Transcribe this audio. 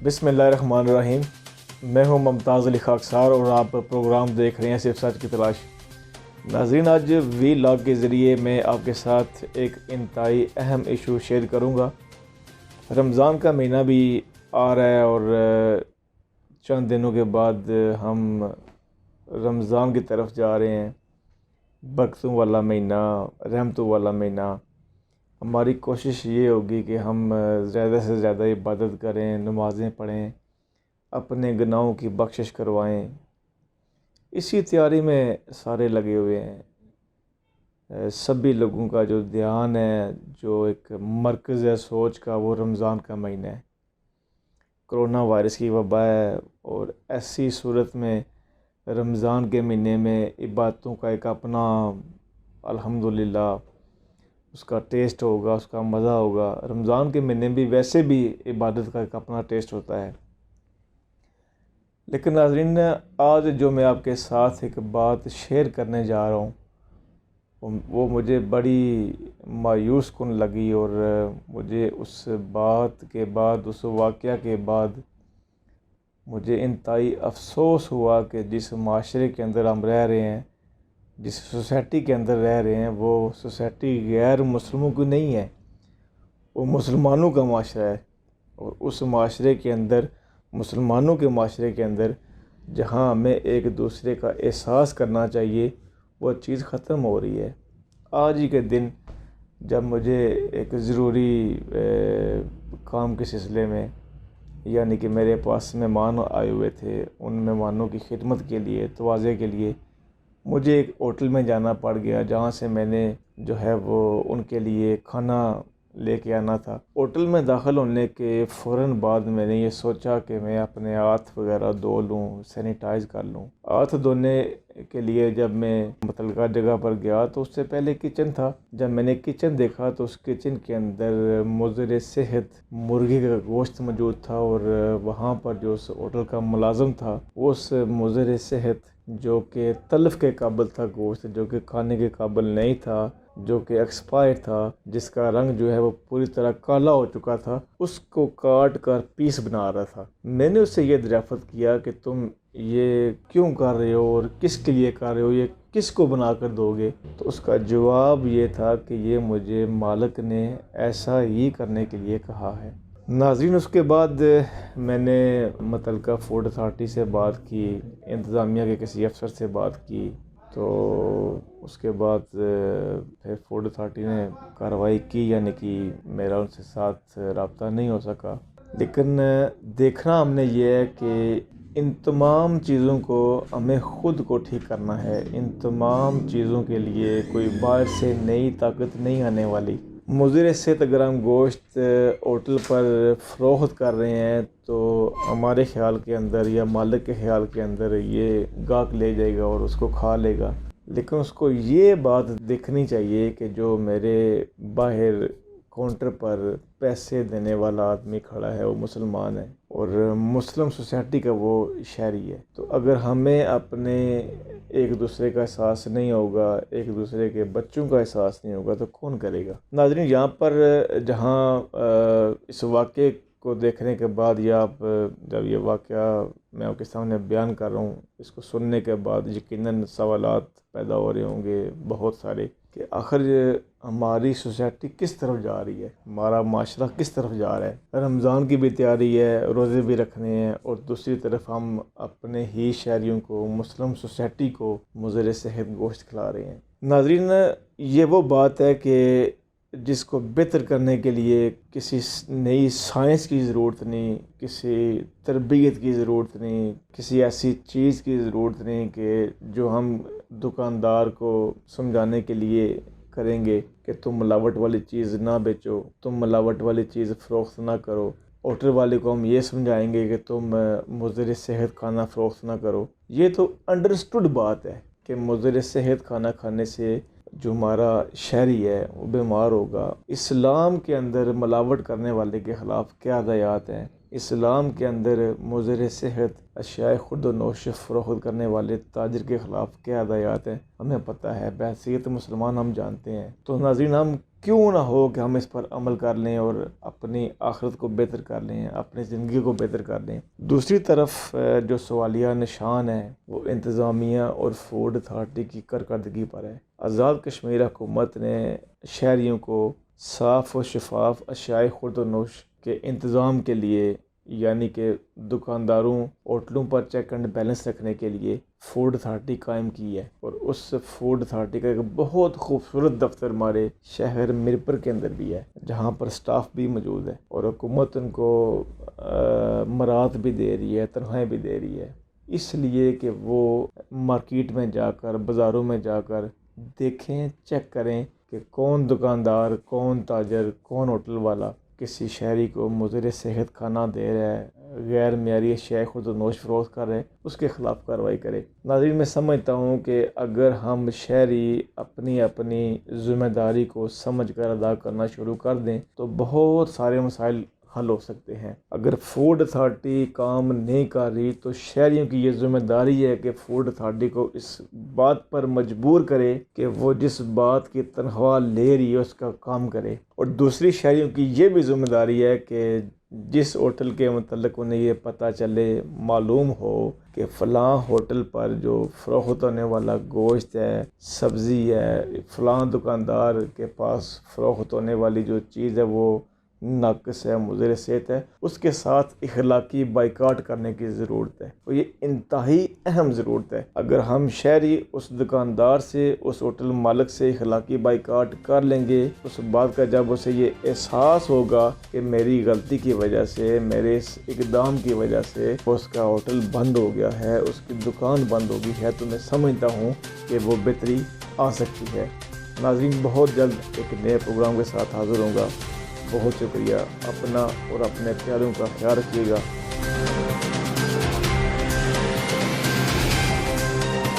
بسم اللہ الرحمن الرحیم۔ میں ہوں ممتاز علی خاکسار اور آپ پروگرام دیکھ رہے ہیں صرف سچ کی تلاش۔ ناظرین، آج وی لاگ کے ذریعے میں آپ کے ساتھ ایک انتہائی اہم ایشو شیئر کروں گا۔ رمضان کا مہینہ بھی آ رہا ہے اور چند دنوں کے بعد ہم رمضان کی طرف جا رہے ہیں۔ برکتوں والا مہینہ، رحمتوں والا مہینہ۔ ہماری کوشش یہ ہوگی کہ ہم زیادہ سے زیادہ عبادت کریں، نمازیں پڑھیں، اپنے گناہوں کی بخشش کروائیں۔ اسی تیاری میں سارے لگے ہوئے ہیں۔ سبھی لوگوں کا جو دھیان ہے، جو ایک مرکز ہے سوچ کا، وہ رمضان کا مہینہ ہے۔ کرونا وائرس کی وبا ہے اور ایسی صورت میں رمضان کے مہینے میں عبادتوں کا ایک اپنا الحمدللہ اس کا ٹیسٹ ہوگا، اس کا مزہ ہوگا۔ رمضان کے مہینے بھی ویسے بھی عبادت کا ایک اپنا ٹیسٹ ہوتا ہے۔ لیکن ناظرین، آج جو میں آپ کے ساتھ ایک بات شیئر کرنے جا رہا ہوں وہ مجھے بڑی مایوس کن لگی، اور مجھے اس بات کے بعد، اس واقعہ کے بعد مجھے انتہائی افسوس ہوا کہ جس معاشرے کے اندر ہم رہ رہے ہیں، جس سوسائٹی کے اندر رہ رہے ہیں، وہ سوسائٹی غیر مسلموں کی نہیں ہے، وہ مسلمانوں کا معاشرہ ہے۔ اور اس معاشرے کے اندر، مسلمانوں کے معاشرے کے اندر، جہاں ہمیں ایک دوسرے کا احساس کرنا چاہیے، وہ چیز ختم ہو رہی ہے۔ آج ہی کے دن جب مجھے ایک ضروری کام کے سلسلے میں، یعنی کہ میرے پاس مہمان آئے ہوئے تھے، ان مہمانوں کی خدمت کے لیے، تواضع کے لیے مجھے ایک ہوٹل میں جانا پڑ گیا، جہاں سے میں نے جو ہے وہ ان کے لیے کھانا لے کے آنا تھا۔ ہوٹل میں داخل ہونے کے فوراً بعد میں نے یہ سوچا کہ میں اپنے ہاتھ وغیرہ دھو لوں، سینیٹائز کر لوں۔ ہاتھ دھونے کے لیے جب میں متعلقہ جگہ پر گیا تو اس سے پہلے کچن تھا۔ جب میں نے کچن دیکھا تو اس کچن کے اندر مضر صحت مرغی کا گوشت موجود تھا، اور وہاں پر جو اس ہوٹل کا ملازم تھا، وہ اس مضر صحت جو کہ تلف کے قابل تھا گوشت، جو کہ کھانے کے قابل نہیں تھا، جو کہ ایکسپائر تھا، جس کا رنگ جو ہے وہ پوری طرح کالا ہو چکا تھا، اس کو کاٹ کر پیس بنا رہا تھا۔ میں نے اس سے یہ دریافت کیا کہ تم یہ کیوں کر رہے ہو اور کس کے لیے کر رہے ہو، یہ کس کو بنا کر دو گے؟ تو اس کا جواب یہ تھا کہ یہ مجھے مالک نے ایسا ہی کرنے کے لیے کہا ہے۔ ناظرین، اس کے بعد میں نے متعلقہ فوڈ اتھارٹی سے بات کی، انتظامیہ کے کسی افسر سے بات کی، تو اس کے بعد پھر فوڈ اتھارٹی نے کارروائی کی، یعنی کہ میرا ان سے ساتھ رابطہ نہیں ہو سکا۔ لیکن دیکھنا ہم نے یہ ہے کہ ان تمام چیزوں کو ہمیں خود کو ٹھیک کرنا ہے۔ ان تمام چیزوں کے لیے کوئی باہر سے نئی طاقت نہیں آنے والی۔ مضر صحت اگر ہم گوشت ہوٹل پر فروخت کر رہے ہیں تو ہمارے خیال کے اندر یا مالک کے خیال کے اندر یہ گاہک لے جائے گا اور اس کو کھا لے گا، لیکن اس کو یہ بات دیکھنی چاہیے کہ جو میرے باہر کاؤنٹر پر پیسے دینے والا آدمی کھڑا ہے وہ مسلمان ہے اور مسلم سوسائٹی کا وہ شہری ہے۔ تو اگر ہمیں اپنے ایک دوسرے کا احساس نہیں ہوگا، ایک دوسرے کے بچوں کا احساس نہیں ہوگا، تو کون کرے گا؟ ناظرین، یہاں پر جہاں اس واقعے کو دیکھنے کے بعد، یا آپ جب یہ واقعہ میں آپ کے سامنے بیان کر رہا ہوں، اس کو سننے کے بعد یقیناً سوالات پیدا ہو رہے ہوں گے بہت سارے، کہ آخر ہماری سوسائٹی کس طرف جا رہی ہے، ہمارا معاشرہ کس طرف جا رہا ہے۔ رمضان کی بھی تیاری ہے، روزے بھی رکھنے ہیں، اور دوسری طرف ہم اپنے ہی شہریوں کو، مسلم سوسائٹی کو مضر صحت گوشت کھلا رہے ہیں۔ ناظرین، یہ وہ بات ہے کہ جس کو بہتر کرنے کے لیے کسی نئی سائنس کی ضرورت نہیں، کسی تربیت کی ضرورت نہیں، کسی ایسی چیز کی ضرورت نہیں کہ جو ہم دکاندار کو سمجھانے کے لیے کریں گے کہ تم ملاوٹ والی چیز نہ بیچو، تم ملاوٹ والی چیز فروخت نہ کرو۔ ہوٹل والے کو ہم یہ سمجھائیں گے کہ تم مضر صحت کھانا فروخت نہ کرو۔ یہ تو انڈرسٹوڈ بات ہے کہ مضر صحت کھانا کھانے سے جو ہمارا شہری ہے وہ بیمار ہوگا۔ اسلام کے اندر ملاوٹ کرنے والے کے خلاف کیا ہدایات ہیں؟ اسلام کے اندر مضر صحت اشیاء خورد و نوش فروخت کرنے والے تاجر کے خلاف کیا ہدایات ہیں؟ ہمیں پتہ ہے، بحیثیت مسلمان ہم جانتے ہیں۔ تو ناظرین، ہم کیوں نہ ہو کہ ہم اس پر عمل کر لیں اور اپنی آخرت کو بہتر کر لیں، اپنی زندگی کو بہتر کر لیں۔ دوسری طرف جو سوالیہ نشان ہے وہ انتظامیہ اور فوڈ اتھارٹی کی کارکردگی پر ہے۔ آزاد کشمیر حکومت نے شہریوں کو صاف و شفاف اشیائے خورد و نوش کے انتظام کے لیے، یعنی کہ دکانداروں ہوٹلوں پر چیک اینڈ بیلنس رکھنے کے لیے فوڈ اتھارٹی قائم کی ہے، اور اس فوڈ اتھارٹی کا ایک بہت خوبصورت دفتر ہمارے شہر میرپور کے اندر بھی ہے، جہاں پر سٹاف بھی موجود ہے، اور حکومت ان کو مراد بھی دے رہی ہے، تنخواہیں بھی دے رہی ہے، اس لیے کہ وہ مارکیٹ میں جا کر، بازاروں میں جا کر دیکھیں، چیک کریں کہ کون دکاندار، کون تاجر، کون ہوٹل والا کسی شہری کو مضر صحت کھانا دے رہا ہے، غیر معیاری اشیاء خورد و نوش فروخت کر رہے ہیں، اس کے خلاف کارروائی کرے۔ ناظرین، میں سمجھتا ہوں کہ اگر ہم شہری اپنی ذمہ داری کو سمجھ کر ادا کرنا شروع کر دیں تو بہت سارے مسائل حل ہو سکتے ہیں۔ اگر فوڈ اتھارٹی کام نہیں کر رہی تو شہریوں کی یہ ذمہ داری ہے کہ فوڈ اتھارٹی کو اس بات پر مجبور کرے کہ وہ جس بات کی تنخواہ لے رہی ہے اس کا کام کرے، اور دوسری شہریوں کی یہ بھی ذمہ داری ہے کہ جس ہوٹل کے متعلق انہیں یہ پتہ چلے، معلوم ہو کہ فلاں ہوٹل پر جو فروخت ہونے والا گوشت ہے، سبزی ہے، فلاں دکاندار کے پاس فروخت ہونے والی جو چیز ہے وہ ناقص ہے، مضر صحت ہے، اس کے ساتھ اخلاقی بائیکاٹ کرنے کی ضرورت ہے، اور یہ انتہائی اہم ضرورت ہے۔ اگر ہم شہری اس دکاندار سے، اس ہوٹل مالک سے اخلاقی بائیکاٹ کر لیں گے، اس بات کا جب اسے یہ احساس ہوگا کہ میری غلطی کی وجہ سے، میرے اس اقدام کی وجہ سے اس کا ہوٹل بند ہو گیا ہے، اس کی دکان بند ہو گئی ہے، تو میں سمجھتا ہوں کہ وہ بہتری آ سکتی ہے۔ ناظرین، بہت جلد ایک نئے پروگرام کے ساتھ حاضر ہوں گا۔ بہت شکریہ، اپنا اور اپنے پیاروں کا خیال رکھیے گا۔